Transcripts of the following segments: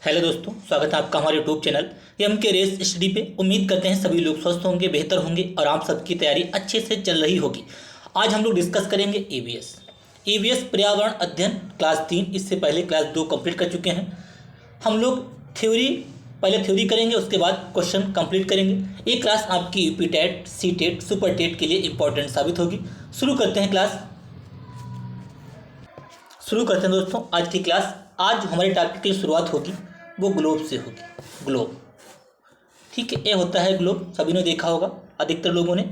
Hello दोस्तों, स्वागत है आपका हमारे यूट्यूब चैनल एम के रेस स्टडी पे। उम्मीद करते हैं सभी लोग स्वस्थ होंगे, बेहतर होंगे और आप सबकी तैयारी अच्छे से चल रही होगी। आज हम लोग डिस्कस करेंगे ईवीएस पर्यावरण अध्ययन क्लास 3। इससे पहले क्लास 2 कंप्लीट कर चुके हैं हम लोग। थ्योरी पहले थ्योरी करेंगे, उसके बाद क्वेश्चन कंप्लीट करेंगे। ये क्लास आपकी UP TET, C TET, super TET के लिए इंपॉर्टेंट साबित होगी। शुरू करते हैं दोस्तों आज की क्लास। आज हमारे टॉपिक की शुरुआत होगी वो ग्लोब से होगी। ग्लोब, ठीक है, ये होता है ग्लोब, सभी ने देखा होगा अधिकतर लोगों ने।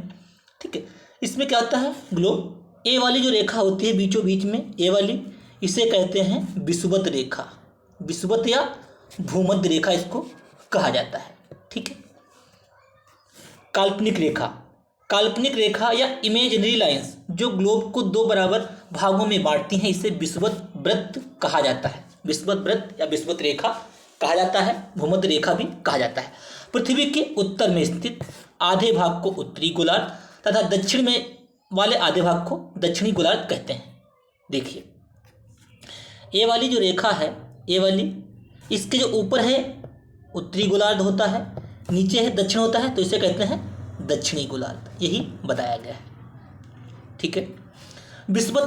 ठीक है, इसमें क्या होता है ग्लोब, ए वाली जो रेखा होती है बीचों बीच में, ए वाली, इसे कहते हैं विषुवत रेखा। विषुवत या भूमध्य रेखा इसको कहा जाता है। ठीक है, काल्पनिक रेखा या इमेजिनरी लाइंस जो ग्लोब को दो बराबर भागों में बांटती हैं, इसे विषुवत वृत्त कहा जाता है। विषुवत वृत्त या विषुवत रेखा कहा जाता है, भूमध्य रेखा भी कहा जाता है। पृथ्वी के उत्तर में स्थित आधे भाग को उत्तरी गोलार्ध तथा दक्षिण में वाले आधे भाग को दक्षिणी गोलार्ध कहते हैं। देखिए, ये वाली जो रेखा है, ये वाली, इसके जो ऊपर है उत्तरी गोलार्ध होता है, नीचे है दक्षिण होता है, तो इसे कहते हैं दक्षिणी गोलार्ध, यही बताया गया है। ठीक है, विषुवत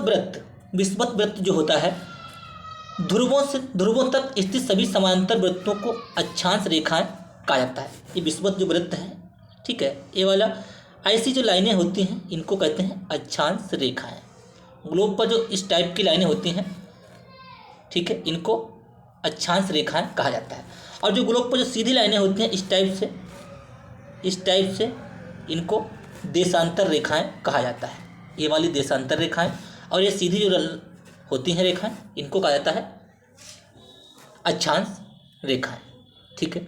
वृत्त जो होता है ध्रुवों तक स्थित सभी समांतर वृत्तों को अक्षांश रेखाएं कहा जाता है। ये विषुवत जो वृत्त है, ठीक है, ये वाला ऐसी जो लाइनें होती हैं इनको कहते हैं अक्षांश रेखाएं। ग्लोब पर जो इस टाइप की लाइनें होती हैं, ठीक है, इनको अक्षांश रेखाएं कहा जाता है। और जो ग्लोब पर जो सीधी लाइनें होती हैं इस टाइप से इनको देशांतर रेखाएं कहा जाता है। ये वाली देशांतर रेखाएं, और ये सीधी जो होती हैं रेखाएं, इनको कहा जाता है अक्षांश रेखाएं। ठीक है,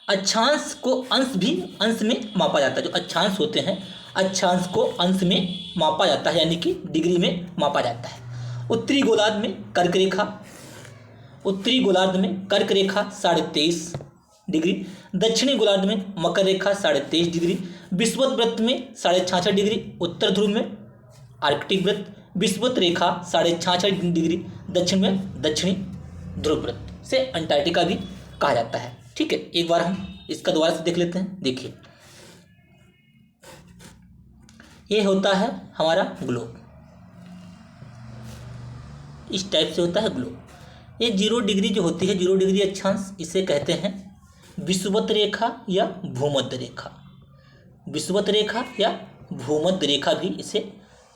अक्षांश को अंश में मापा जाता है। जो अक्षांश होते हैं, अक्षांश को अंश में मापा जाता है, यानी कि डिग्री में मापा जाता है। उत्तरी गोलार्ध में कर्क रेखा 23.5 डिग्री, दक्षिणी गोलार्ध में मकर रेखा 23.5 डिग्री, विषुवत वृत्त में 66.5 डिग्री, उत्तर ध्रुव में आर्कटिक वृत्त, विषुवत रेखा 66.5 डिग्री, दक्षिण में दक्षिणी ध्रुव वृत्त से अंटार्कटिका भी कहा जाता है। ठीक है, एक बार हम इसका दोबारा से देख लेते हैं। देखिए, ये होता है हमारा ग्लोब, इस टाइप से होता है ग्लोब। ये 0 डिग्री जो होती है, 0 डिग्री अक्षांश, इसे कहते हैं विषुवत रेखा या भूमध्य रेखा। विषुवत रेखा या भूमध्य रेखा भी इसे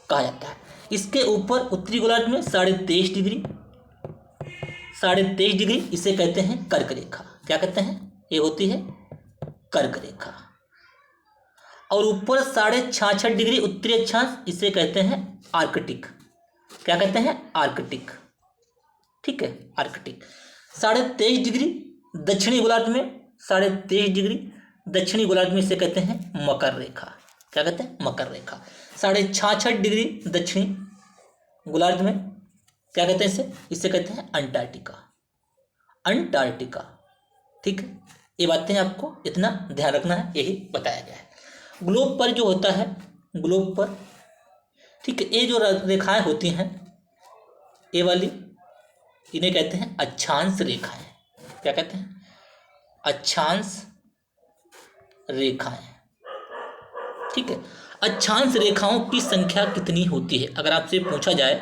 कहा जाता है। इसके ऊपर उत्तरी गोलार्ध में 23.5 डिग्री, इसे कहते हैं कर्क रेखा। क्या कहते हैं? ये होती है कर्क रेखा। और ऊपर 66.5 डिग्री उत्तरी अक्षांश, इसे कहते हैं आर्कटिक। क्या कहते हैं? आर्कटिक। ठीक है, आर्कटिक। 23.5 डिग्री दक्षिणी गोलार्ध में, 23.5 डिग्री दक्षिणी गोलार्ध में इसे कहते हैं मकर रेखा। क्या कहते हैं? मकर रेखा। 66.5 डिग्री दक्षिणी गोलार्ध में क्या कहते हैं? इसे कहते हैं अंटार्कटिका। ठीक है, ये बातें आपको इतना ध्यान रखना है, यही बताया गया है। ग्लोब पर जो होता है, ग्लोब पर, ठीक है, ये जो रेखाएं होती हैं, ये वाली, इन्हें कहते हैं अक्षांश रेखाएं। क्या कहते हैं? अक्षांश रेखाएं। ठीक है, अक्षांश रेखाओं की संख्या कितनी होती है? अगर आपसे पूछा जाए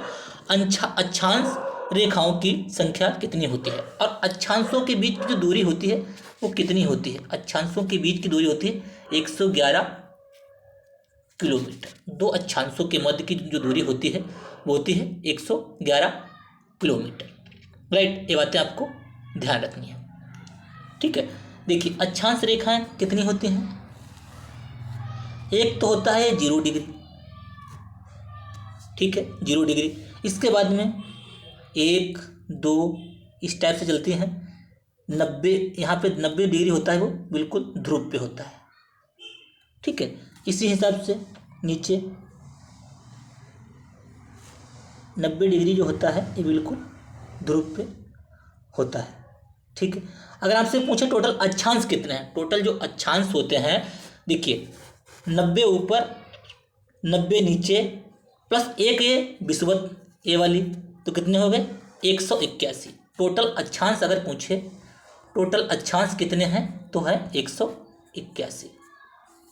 अक्षांश रेखाओं की संख्या कितनी होती है और अक्षांशों के बीच की जो दूरी होती है वो कितनी होती है? अक्षांशों के बीच की दूरी होती है 111 किलोमीटर। दो अक्षांशों के मध्य की जो दूरी होती है वो होती है 111 किलोमीटर। राइट, ये बातें आपको ध्यान रखनी है। ठीक है, देखिए, अक्षांश रेखाएं कितनी होती हैं? एक तो होता है 0 डिग्री। ठीक है, 0 डिग्री। इसके बाद में 1, 2 इस टाइप से चलती हैं। 90, यहाँ पे 90 डिग्री होता है, वो बिल्कुल ध्रुव पे होता है। ठीक है, इसी हिसाब से नीचे 90 डिग्री जो होता है ये बिल्कुल ध्रुव पे होता है। ठीक है, अगर आपसे पूछे टोटल अक्षांश कितने हैं, टोटल जो अक्षांश होते हैं, देखिए, 90 ऊपर, 90 नीचे, प्लस 1 ये विषुवत ए वाली, तो कितने हो गए? 181। टोटल अक्षांश अगर पूछे, टोटल अक्षांश कितने हैं, तो है 181।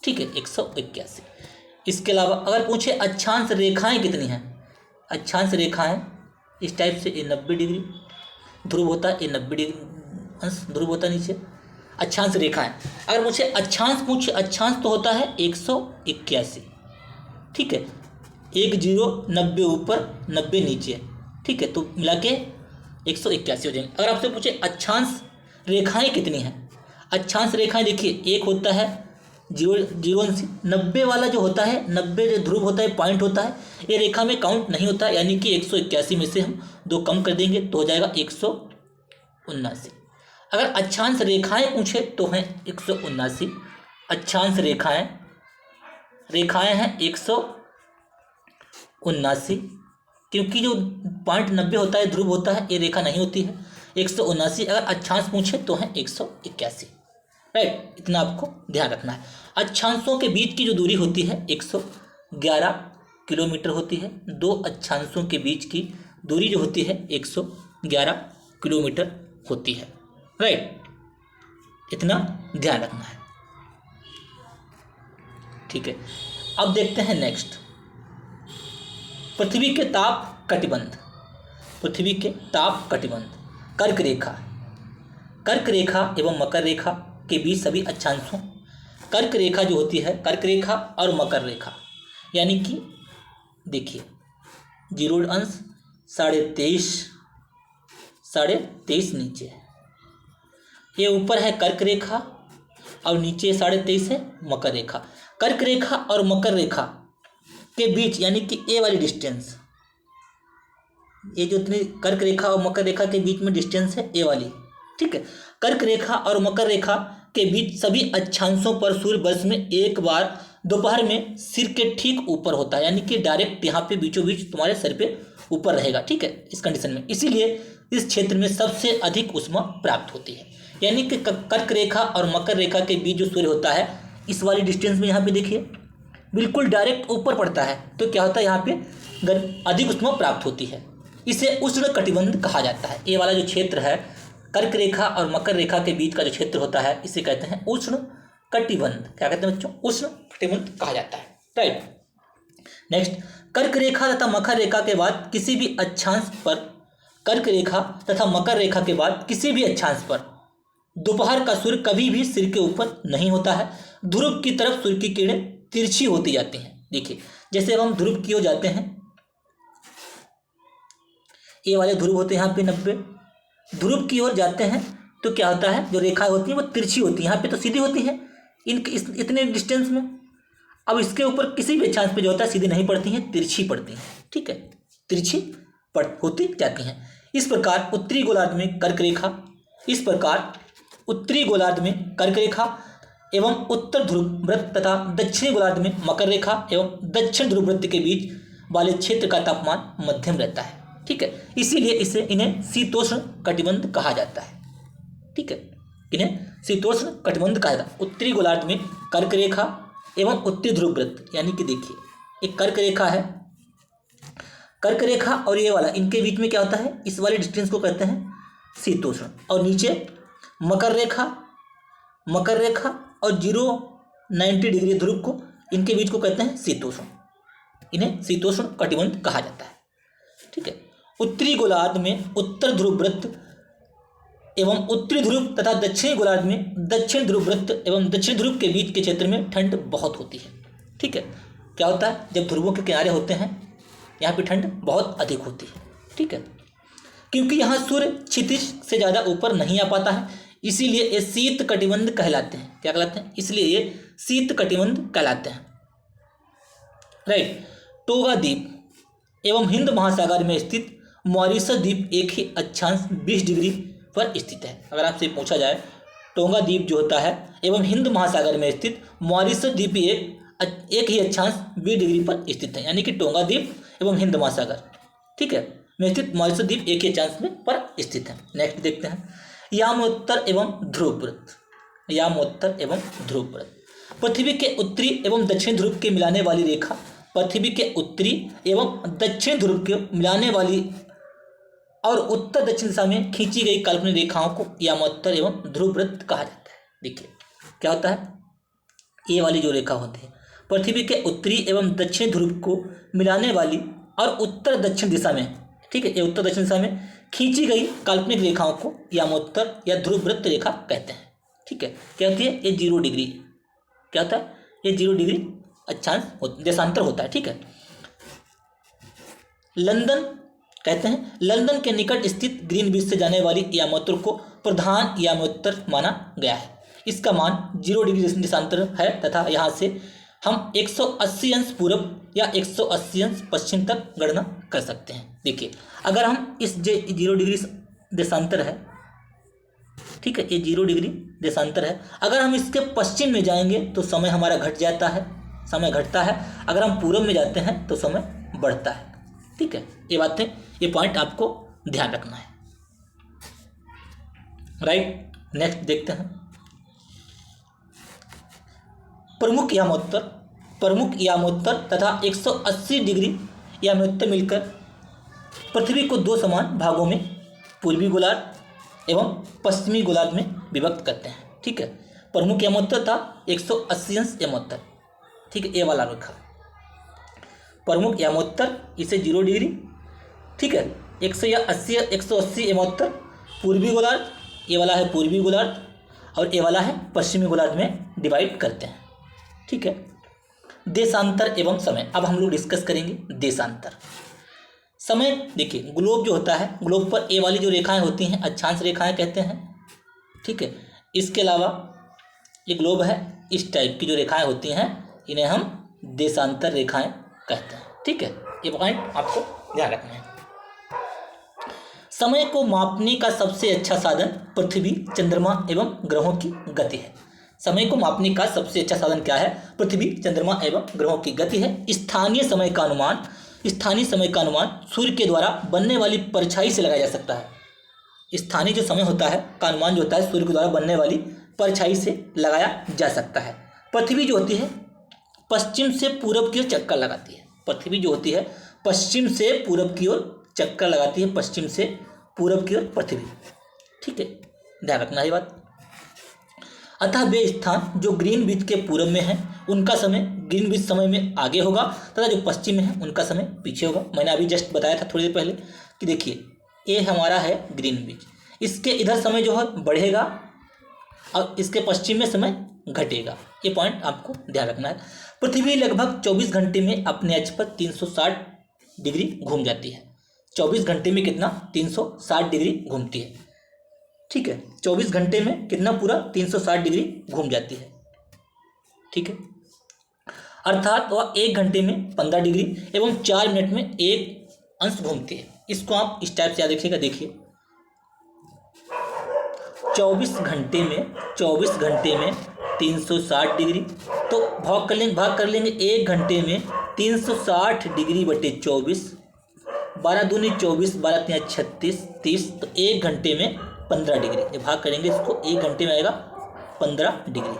ठीक है, 181। इसके अलावा अगर पूछे अक्षांश रेखाएं कितनी हैं, अक्षांश रेखाएं इस टाइप से, ये 90 डिग्री ध्रुव होता है, ये 90 डिग्री अंश ध्रुव होता है नीचे। अक्षांश रेखाएं अगर मुझे पूछे अक्षांश तो होता है 181। ठीक है, 90 ऊपर 90 नीचे। ठीक है, तो मिला के 181 हो जाएंगे। अगर आपसे पूछे अक्षांश रेखाएं कितनी हैं, अक्षांश रेखाएं देखिए, एक होता है 90 वाला जो होता है, 90 जो ध्रुव होता है, पॉइंट होता है, ये रेखा में काउंट नहीं होता, यानी कि 181 में से हम 2 कम कर देंगे तो हो जाएगा 179। अगर अक्षांश रेखाएं पूछे तो हैं 179। अक्षांश रेखाएं हैं 179, क्योंकि जो पॉइंट 90 होता है ध्रुव होता है, ये रेखा नहीं होती है। 179 अगर अक्षांश पूछे तो हैं 181। राइट, इतना आपको ध्यान रखना है। अक्षांशों के बीच की जो दूरी होती है 111 किलोमीटर होती है। 2 अक्षांशों के बीच की दूरी जो होती है 111 किलोमीटर होती है। राइट, इतना ध्यान रखना है। ठीक है, अब देखते हैं नेक्स्ट, पृथ्वी के ताप कटिबंध। पृथ्वी के ताप कटिबंध, कर्क रेखा एवं मकर रेखा के बीच सभी अक्षांशों, कर्क रेखा जो होती है, कर्क रेखा और मकर रेखा, यानी कि देखिए 0 अंश 23.5 नीचे है, ये ऊपर है कर्क रेखा और नीचे 23.5 है मकर रेखा। कर्क रेखा और मकर रेखा के बीच यानी कि ए वाली डिस्टेंस, ये जो इतनी कर्क रेखा और मकर रेखा के बीच में डिस्टेंस है ए वाली। ठीक है, कर्क रेखा और मकर रेखा के बीच सभी अक्षांशों पर सूर्य वर्ष में एक बार दोपहर में सिर के ठीक ऊपर होता है, यानी कि डायरेक्ट यहाँ पे बीचों बीच तुम्हारे सर पे ऊपर रहेगा। ठीक है, इस कंडीशन में, इसीलिए इस क्षेत्र में सबसे अधिक ऊष्मा प्राप्त होती है। यानी कि कर्क रेखा और मकर रेखा के बीच जो सूर्य होता है, इस वाली डिस्टेंस में यहाँ पे देखिए बिल्कुल डायरेक्ट ऊपर पड़ता है, तो क्या होता है यहाँ पे अधिक ऊष्मा प्राप्त होती है। इसे उष्ण कटिबंध कहा जाता है। ये वाला जो क्षेत्र है कर्क रेखा और मकर रेखा के बीच का जो क्षेत्र होता है, इसे कहते हैं उष्ण कटिबंध। क्या कहते हैं बच्चों? उष्ण कटिबंध कहा जाता है। राइट, नेक्स्ट, कर्क रेखा तथा मकर रेखा के बाद किसी भी अक्षांश पर, कर्क रेखा तथा मकर रेखा के बाद किसी भी अक्षांश पर दोपहर का सूर्य कभी भी सिर के ऊपर नहीं होता है। ध्रुव की तरफ सूर्य की किरणें तिरछी होती जाती हैं। देखिए, जैसे अब हम ध्रुव की ओर जाते हैं, ये वाले ध्रुव होते हैं यहाँ पे 90, ध्रुव की ओर जाते हैं तो क्या होता है, जो रेखाएं होती हैं वो तिरछी होती है। यहाँ पे तो सीधी होती है इतने डिस्टेंस में। अब इसके ऊपर किसी भी अक्षांश पे जो होता है सीधी नहीं पड़ती हैं, तिरछी पड़ती हैं। ठीक है, तिरछी होती जाती हैं। इस प्रकार उत्तरी गोलार्ध में कर्क रेखा, इस प्रकार उत्तरी गोलार्ध में कर्क रेखा एवं उत्तर ध्रुव वृत्त तथा दक्षिणी गोलार्ध में मकर रेखा एवं दक्षिण ध्रुव वृत्त के बीच वाले क्षेत्र का तापमान मध्यम रहता है। ठीक है, इसीलिए इन्हें शीतोष्ण कटिबंध कहा जाता है। ठीक है, इन्हें शीतोष्ण कटिबंध कहा जाता है। उत्तरी गोलार्ध में कर्क रेखा एवं उत्तरी ध्रुव वृत्त, यानी कि देखिए एक कर्क रेखा है, कर्क रेखा और ये वाला, इनके बीच में क्या होता है, इस वाले डिस्टेंस को कहते हैं शीतोष्ण। और नीचे मकर रेखा और 90 डिग्री ध्रुव को, इनके बीच को कहते हैं शीतोष्ण। इन्हें शीतोष्ण कटिबंध कहा जाता है। ठीक है, उत्तरी गोलार्ध में उत्तर ध्रुव वृत्त एवं उत्तरी ध्रुव तथा दक्षिणी गोलार्ध में दक्षिण ध्रुव वृत्त एवं दक्षिण ध्रुव के बीच के क्षेत्र में ठंड बहुत होती है। ठीक है, क्या होता है, जब ध्रुवों के किनारे होते हैं यहाँ पे ठंड बहुत अधिक होती है। ठीक है, क्योंकि यहाँ सूर्य क्षितिज से ज़्यादा ऊपर नहीं आ पाता है, इसीलिए ये शीत कटिबंध कहलाते हैं। क्या कहलाते हैं? इसलिए ये शीत कटिबंध कहलाते हैं। राइट, टोगा द्वीप एवं हिंद महासागर में स्थित मॉरिशस द्वीप एक ही अक्षांश 20 डिग्री पर स्थित है। अगर आपसे पूछा जाए, टोंगा द्वीप जो होता है एवं हिंद महासागर में स्थित मॉरिशस द्वीप एक ही अक्षांश 20 डिग्री पर स्थित है, यानी कि टोंगा द्वीप एवं हिंद महासागर, ठीक है, में स्थित मॉरिशस द्वीप एक ही अक्षांश में पर स्थित है। नेक्स्ट देखते हैं, यामोत्तर एवं ध्रुव वृत्त। यामोत्तर एवं ध्रुव वृत्त पृथ्वी के उत्तरी एवं दक्षिण ध्रुव के मिलाने वाली रेखा, पृथ्वी के उत्तरी एवं दक्षिण ध्रुव के मिलाने वाली और उत्तर दक्षिण दिशा में खींची गई काल्पनिक रेखाओं को यामोत्तर एवं ध्रुव वृत्त कहा जाता है। देखिए क्या होता है, ये वाली जो रेखा होती है पृथ्वी के उत्तरी एवं दक्षिणी ध्रुव को मिलाने वाली और उत्तर दक्षिण दिशा में, ठीक है, ये उत्तर दक्षिण दिशा में खींची गई काल्पनिक रेखाओं को यामोत्तर या ध्रुव वृत्त रेखा कहते हैं। ठीक है, क्या होती है, ये 0 डिग्री, क्या होता है, ये 0 डिग्री अक्षांश देशांतर होता है। ठीक है, लंदन कहते हैं, लंदन के निकट स्थित ग्रीनविच से जाने वाली यामोत्तर को प्रधान यामोत्तर माना गया है। इसका मान 0 डिग्री देशांतर है तथा यहाँ से हम 180 अंश पूर्व या 180 अंश पश्चिम तक गणना कर सकते हैं। देखिए अगर हम इस 0 डिग्री देशांतर है, ठीक है, ये 0 डिग्री देशांतर है, अगर हम इसके पश्चिम में जाएंगे तो समय हमारा घट जाता है, समय घटता है, अगर हम पूर्व में जाते हैं तो समय बढ़ता है। ठीक है, ये बातें, ये पॉइंट आपको ध्यान रखना है। राइट, नेक्स्ट देखते हैं प्रमुख यामोत्तर तथा 180 डिग्री यामोत्तर मिलकर पृथ्वी को 2 समान भागों में पूर्वी गोलार्ध एवं पश्चिमी गोलार्ध में विभक्त करते हैं। ठीक है, प्रमुख यामोत्तर था 180 अंश यामोत्तर, ठीक है, ये वाला रेखा प्रमुख यामोत्तर, इसे 0 डिग्री, ठीक है, 180 यामोत्तर पूर्वी गोलार्ध, ये वाला है पूर्वी गोलार्ध और ये वाला है पश्चिमी गोलार्ध में डिवाइड करते हैं। ठीक है, देशांतर एवं समय, अब हम लोग डिस्कस करेंगे देशांतर समय। देखिए ग्लोब जो होता है, ग्लोब पर ये वाली जो रेखाएं होती हैं अक्षांश रेखाएं कहते हैं। ठीक है, इसके अलावा ये ग्लोब है, इस टाइप की जो रेखाएं होती हैं इन्हें हम देशांतर रेखाएं कहते हैं। ठीक है, ये पॉइंट आपको ध्यान रखना है। समय को मापने का सबसे अच्छा साधन पृथ्वी, चंद्रमा एवं ग्रहों की गति है। समय को मापने का सबसे अच्छा साधन क्या है, पृथ्वी, चंद्रमा एवं ग्रहों की गति है। स्थानीय समय का अनुमान सूर्य के द्वारा बनने वाली परछाई से लगाया जा सकता है। स्थानीय जो समय होता है का अनुमान जो होता है सूर्य के द्वारा बनने वाली परछाई से लगाया जा सकता है। पृथ्वी जो होती है पश्चिम से पूरब की ओर चक्कर लगाती है। पृथ्वी जो होती है पश्चिम से पूरब की ओर चक्कर लगाती है, पश्चिम से पूरब की ओर पृथ्वी। ठीक है, ध्यान रखना है बात। अतः वे स्थान जो ग्रीनविच के पूरब में हैं उनका समय ग्रीनविच समय में आगे होगा तथा जो पश्चिम में है उनका समय पीछे होगा। मैंने अभी जस्ट बताया था थोड़ी देर पहले कि देखिए ये हमारा है ग्रीनविच, इसके इधर समय जो है बढ़ेगा और इसके पश्चिम में समय घटेगा। ये पॉइंट आपको ध्यान रखना है। पृथ्वी लगभग 24 घंटे में अपने अक्ष पर 360 डिग्री घूम जाती है। 24 घंटे में कितना, 360 डिग्री घूमती है। ठीक है, 24 घंटे में कितना, पूरा 360 डिग्री घूम जाती है। ठीक है, अर्थात वह 1 घंटे में 15 डिग्री एवं 4 मिनट में 1 अंश घूमती है। इसको आप इस टाइप से याद रखिएगा। देखिए 24 घंटे में 360 डिग्री, तो भाग कर लेंगे 1 घंटे में 360 डिग्री बटे 24, 12 दूनी 24, 12 तिया 36, 30, तो 1 घंटे में 15 डिग्री। जब भाग करेंगे इसको 1 घंटे में आएगा 15 डिग्री।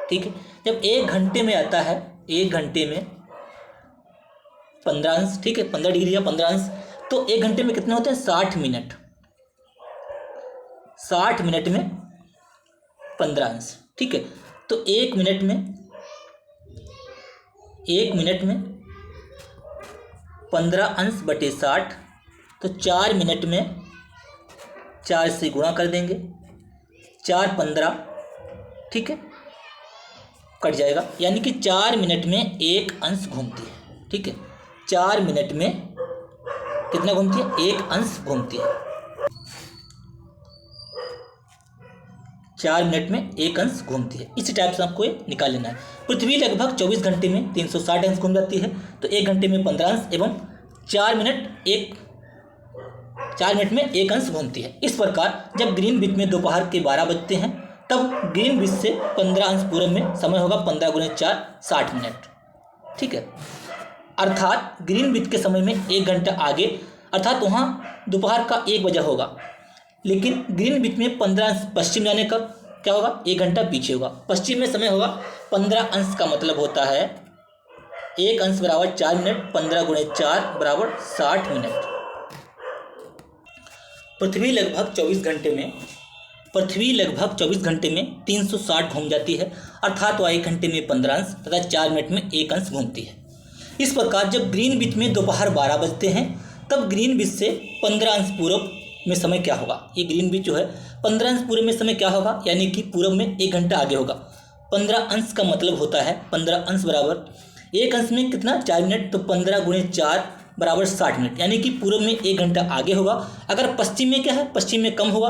ठीक है, जब 1 घंटे में आता है, 1 घंटे में 15 अंश, ठीक है, 15 डिग्री या 15 अंश, तो 1 घंटे में कितने होते हैं, 60 मिनट। 60 मिनट में 15 अंश। ठीक है, तो 1 मिनट में 15 अंश बटे 60, तो 4 मिनट में 4 से गुणा कर देंगे, 4 15, ठीक है, कट जाएगा, यानी कि 4 मिनट में 1 अंश घूमती है। ठीक है, 4 मिनट में कितना घूमती है, 1 अंश घूमती है। 4 मिनट में 1 अंश घूमती है। इसी टाइप से आपको ये निकाल लेना है। पृथ्वी लगभग 24 घंटे में 360 अंश घूम जाती है, तो 1 घंटे में 15 अंश एवं 4 मिनट में 1 अंश घूमती है। इस प्रकार जब ग्रीनविच में दोपहर के 12 बजते हैं तब ग्रीनविच से 15 अंश पूर्व में समय होगा 15 गुणे 4, 60 मिनट। ठीक है, अर्थात ग्रीनविच के समय में 1 घंटा आगे, अर्थात वहाँ दोपहर का 1 बजा होगा, लेकिन ग्रीनविच में 15 अंश पश्चिम जाने का क्या होगा, 1 घंटा पीछे होगा। पश्चिम में समय होगा 15 अंश, का मतलब होता है 1 अंश बराबर 4 मिनट, 15 गुणे 4 बराबर 60 मिनट। पृथ्वी लगभग 24 घंटे में 360 घूम जाती है, अर्थात वह 1 घंटे में 15 अंश तथा 4 मिनट में 1 अंश घूमती है। इस प्रकार जब ग्रीनविच में दोपहर 12 बजते हैं तब ग्रीनविच से 15 अंश पूरब में समय क्या होगा। ये ग्रीनविच जो है 15 अंश पूरब में समय क्या होगा, यानी कि पूरब में 1 घंटा आगे होगा। 15 अंश का मतलब होता है 15 अंश बराबर 1 अंश में कितना 4 मिनट, तो 15 गुणे 4 बराबर 60 मिनट, यानी कि पूरब में 1 घंटा आगे होगा। अगर पश्चिम में क्या है, पश्चिम में कम होगा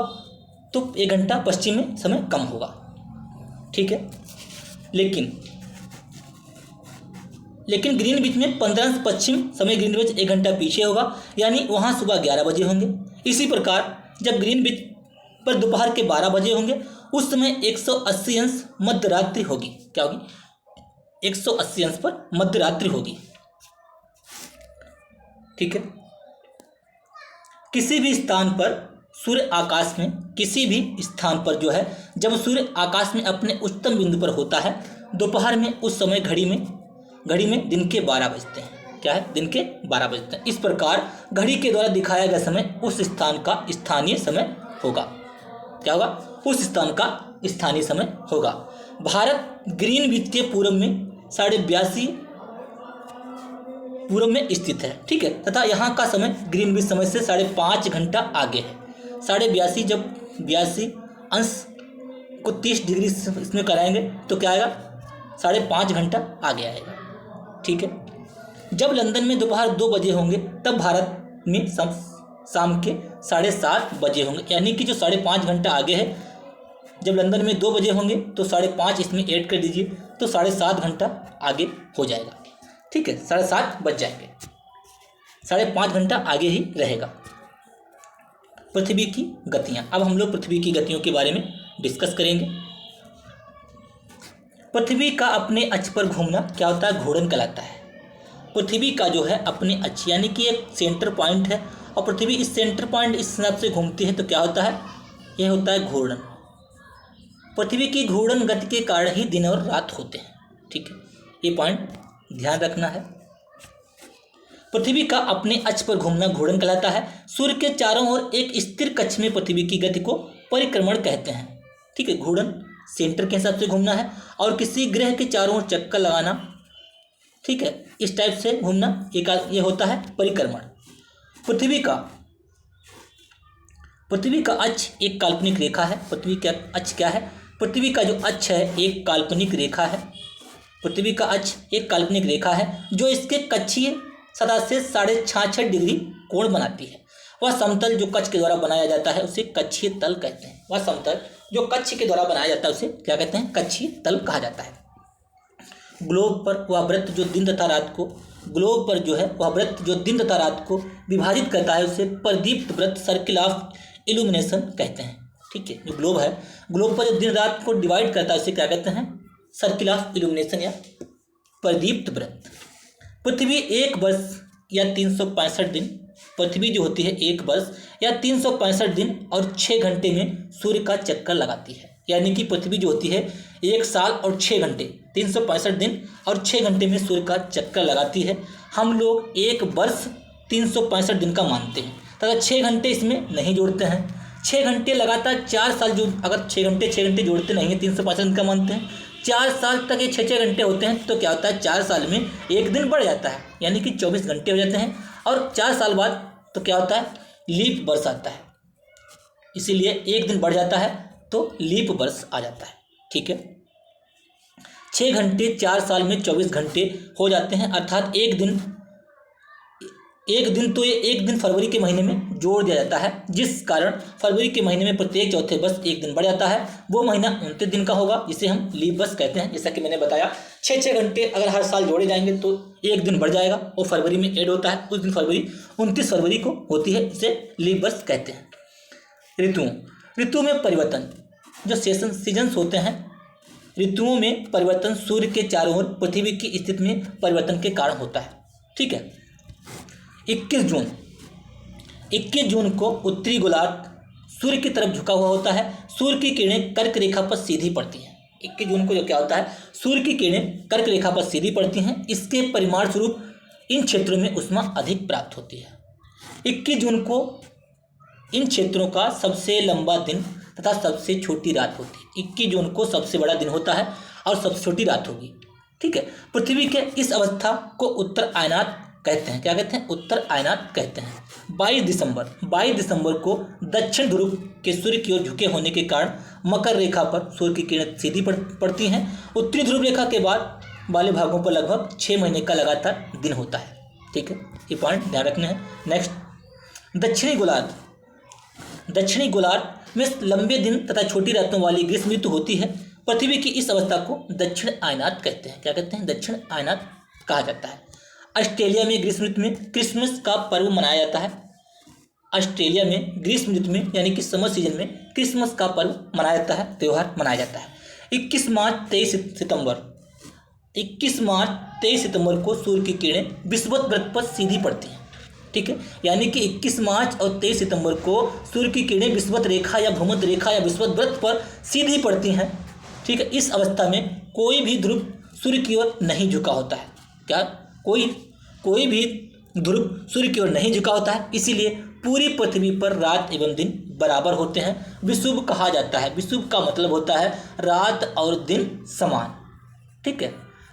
तो 1 घंटा पश्चिम में समय कम होगा। ठीक है, लेकिन ग्रीनविच में 15 अंश पश्चिम समय ग्रीनविच 1 घंटा पीछे होगा, यानी वहाँ सुबह 11 बजे होंगे। इसी प्रकार जब ग्रीनविच पर दोपहर के 12 बजे होंगे उस समय 180 अंश मध्य रात्रि होगी। क्या होगी, 180 अंश पर मध्य रात्रि होगी। ठीक है, किसी भी स्थान पर सूर्य आकाश में जो है जब सूर्य आकाश में अपने उच्चतम बिंदु पर होता है दोपहर में, उस समय घड़ी में दिन के 12 बजते हैं। क्या है, दिन के 12 बजते हैं। इस प्रकार घड़ी के द्वारा दिखाया गया समय उस स्थान का स्थानीय समय होगा। क्या होगा, उस स्थान का स्थानीय समय होगा। भारत ग्रीनविच के पूरब में 82.5 पूरब में स्थित है। ठीक है, तथा यहाँ का समय ग्रीनविच समय से 5.5 घंटा आगे है। 82.5 जब 82 अंश को 30 डिग्री इसमें कराएंगे तो क्या आएगा, 5.5 घंटा आगे आएगा। ठीक है, जब लंदन में दोपहर 2 बजे होंगे तब भारत में शाम के 7:30 बजे होंगे, यानी कि जो 5.5 घंटा आगे है, जब लंदन में 2 बजे होंगे तो 5.5 इसमें ऐड कर दीजिए तो 7.5 घंटा आगे हो जाएगा। ठीक है, 7:30 बज जाएंगे, 5.5 घंटा आगे ही रहेगा। पृथ्वी की गतियाँ, अब हम लोग पृथ्वी की गतियों के बारे में डिस्कस करेंगे। पृथ्वी का अपने अक्ष पर घूमना क्या होता है, घूर्णन कहलाता है। पृथ्वी का जो है अपने अक्ष यानी कि एक सेंटर पॉइंट है और पृथ्वी इस सेंटर पॉइंट इस हिसाब से घूमती है तो क्या होता है, यह होता है घूर्णन। पृथ्वी की घूर्णन गति के कारण ही दिन और रात होते हैं। ठीक है, ये पॉइंट ध्यान रखना है। पृथ्वी का अपने अक्ष पर घूमना घूर्णन कहलाता है। सूर्य के चारों ओर एक स्थिर कक्ष में पृथ्वी की गति को परिक्रमण कहते हैं। ठीक है, घूर्णन सेंटर के हिसाब से घूमना है और किसी ग्रह के चारों ओर चक्कर लगाना। ठीक है, इस टाइप से घूमना ये होता है परिक्रमण। पृथ्वी का अक्ष एक काल्पनिक रेखा है। पृथ्वी का अक्ष क्या है, पृथ्वी का जो अक्ष है एक काल्पनिक रेखा है। पृथ्वी का अक्ष एक काल्पनिक रेखा है जो इसके कक्षीय सतह से 66.5 डिग्री कोण बनाती है। वह समतल जो कक्ष के द्वारा बनाया जाता है उसे कक्षीय तल कहते हैं। वह समतल जो कक्ष के द्वारा बनाया जाता है उसे क्या कहते हैं, कक्षीय तल कहा जाता है। ग्लोब पर वह वृत्त जो दिन तथा रात को विभाजित करता है उसे प्रदीप्त वृत्त सर्किल ऑफ इल्यूमिनेशन कहते हैं। ठीक है, जो ग्लोब है, ग्लोब पर जो दिन रात को डिवाइड करता है उसे क्या कहते हैं, सर्किल ऑफ इल्यूमिनेशन या प्रदीप्त वृत्त। पृथ्वी एक वर्ष या 365 दिन, पृथ्वी जो होती है एक वर्ष या 365 दिन और 6 घंटे में सूर्य का चक्कर लगाती है। यानी कि पृथ्वी जो होती है 1 साल और 6 घंटे 365 दिन और 6 घंटे में सूर्य का चक्कर लगाती है। हम लोग एक वर्ष 365 दिन का मानते हैं तथा 6 घंटे इसमें नहीं जोड़ते हैं। 6 घंटे लगातार 4 साल जो, अगर 6 घंटे जोड़ते नहीं है 365 दिन का मानते हैं, 4 साल तक ये 6 घंटे होते हैं तो क्या होता है, 4 साल में 1 दिन बढ़ जाता है यानी कि 24 घंटे हो जाते हैं। और 4 साल बाद तो क्या होता है, लीप वर्ष आता है, इसीलिए 1 दिन बढ़ जाता है तो लीप वर्ष आ जाता है। ठीक है, 6 घंटे 4 साल में 24 घंटे हो जाते हैं, अर्थात एक दिन फरवरी के महीने में जोड़ दिया जाता है, जिस कारण फरवरी के महीने में प्रत्येक चौथे वर्ष 1 दिन बढ़ जाता है। वो महीना 29 दिन का होगा जिसे हम लीप वर्ष कहते हैं। जैसा कि मैंने बताया 6 घंटे अगर हर साल जोड़े जाएंगे तो 1 दिन बढ़ जाएगा और फरवरी में ऐड होता है, उस दिन 29 फरवरी को होती है, इसे लीप वर्ष कहते हैं। ऋतु में परिवर्तन, जो सीजन्स होते हैं, ऋतुओं में परिवर्तन सूर्य के चारों ओर पृथ्वी की स्थिति में परिवर्तन के कारण होता है। ठीक है, 21 जून को उत्तरी गोलार्ध सूर्य की तरफ झुका हुआ होता है। सूर्य की किरणें कर्क रेखा पर सीधी पड़ती हैं। 21 जून को जो क्या होता है, सूर्य की किरणें कर्क रेखा पर सीधी पड़ती हैं। इसके परिमाण स्वरूप इन क्षेत्रों में ऊष्मा अधिक प्राप्त होती है। 21 जून को इन क्षेत्रों का सबसे लंबा दिन तथा सबसे छोटी रात होती है। 21 जून को सबसे बड़ा दिन होता है और सबसे छोटी रात होगी। ठीक है, पृथ्वी के इस अवस्था को उत्तर आयनात कहते हैं। क्या कहते हैं? उत्तर आयनात कहते हैं। 22 दिसंबर को दक्षिण ध्रुव के सूर्य की ओर झुके होने के कारण मकर रेखा पर सूर्य की किरणें सीधी पड़ती हैं। उत्तरी ध्रुव रेखा के बाद वाले भागों पर लगभग 6 महीने का लगातार दिन होता है। ठीक है, ये पॉइंट ध्यान रखने हैं। नेक्स्ट, दक्षिणी गोलार्ध में लंबे दिन तथा छोटी रातों वाली ग्रीष्म ऋतु होती है। पृथ्वी की इस अवस्था को दक्षिण आयनात कहते हैं। क्या कहते हैं? दक्षिण आयनात कहा जाता है। ऑस्ट्रेलिया में ग्रीष्म ऋतु में क्रिसमस का पर्व मनाया जाता है। ऑस्ट्रेलिया में ग्रीष्म ऋतु में यानी कि समर सीजन में क्रिसमस का पर्व मनाया जाता है, त्यौहार मनाया जाता है। 21 मार्च 23 सितंबर को सूर्य की किरणें विषुवत वृत्त पर सीधी पड़ती हैं। ठीक है, यानी कि 21 मार्च और 23 सितंबर को सूर्य की किरणें विषुवत रेखा या भूमध्य रेखा या विषुवत वृत्त पर सीधी पड़ती हैं। ठीक है, इस अवस्था में कोई भी ध्रुव सूर्य की ओर नहीं झुका होता है। क्या? कोई भी ध्रुव सूर्य की ओर नहीं झुका होता है, इसीलिए पूरी पृथ्वी पर रात एवं दिन बराबर होते हैं। विषुव कहा जाता है। विषुव का मतलब होता है रात और दिन समान। ठीक है,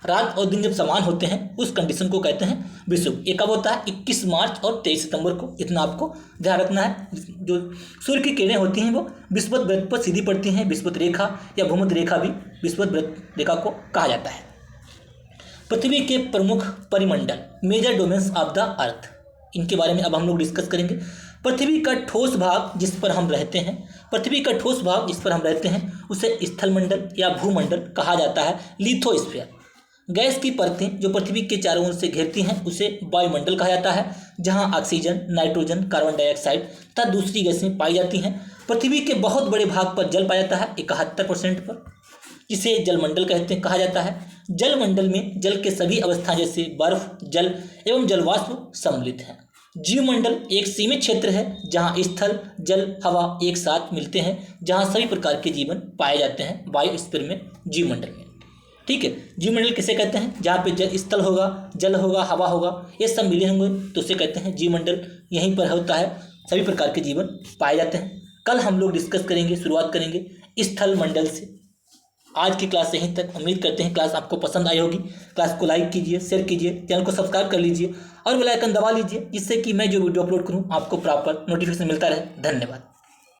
रात और दिन जब समान होते हैं उस कंडीशन को कहते हैं विषुव। ये कब होता है? 21 मार्च और 23 सितंबर को। इतना आपको ध्यान रखना है। जो सूर्य की किरणें होती हैं वो विषुवत वृत्त पर सीधी पड़ती हैं। विषुवत रेखा या भूमध्य रेखा भी विषुवत वृत्त रेखा को कहा जाता है। पृथ्वी के प्रमुख परिमंडल, major domains of the earth, इनके बारे में अब हम लोग डिस्कस करेंगे। पृथ्वी का ठोस भाग जिस पर हम रहते हैं उसे स्थलमंडल या भूमंडल कहा जाता है। लिथोस्फीयर। गैस की परतें जो पृथ्वी के चारों ओर से घेरती हैं उसे वायुमंडल कहा जाता है, जहां ऑक्सीजन, नाइट्रोजन, कार्बन डाइऑक्साइड तथा दूसरी गैसें पाई जाती हैं। पृथ्वी के बहुत बड़े भाग पर जल पाया जाता है, 71% पर, जिसे जलमंडल कहा जाता है। जलमंडल में जल के सभी अवस्था जैसे बर्फ, जल एवं जलवाष्प सम्मिलित हैं। जीवमंडल एक सीमित क्षेत्र है जहां स्थल, जल, हवा एक साथ मिलते हैं, जहां सभी प्रकार के जीवन पाए जाते हैं बायोस्फीयर में, जीवमंडल में। ठीक है, जीवमंडल किसे कहते हैं? जहाँ पे जल स्थल होगा, जल होगा, हवा होगा, ये सब मिले होंगे तो उसे कहते हैं जीवमंडल। यहीं पर होता है, सभी प्रकार के जीवन पाए जाते हैं। कल हम लोग डिस्कस करेंगे, शुरुआत करेंगे स्थल मंडल से। आज की क्लास यहीं तक। उम्मीद करते हैं क्लास आपको पसंद आई होगी। क्लास को लाइक कीजिए, शेयर कीजिए, चैनल को सब्सक्राइब कर लीजिए और बेल आइकन दबा लीजिए, जिससे कि मैं जो वीडियो अपलोड करूँ आपको प्रॉपर नोटिफिकेशन मिलता रहे। धन्यवाद।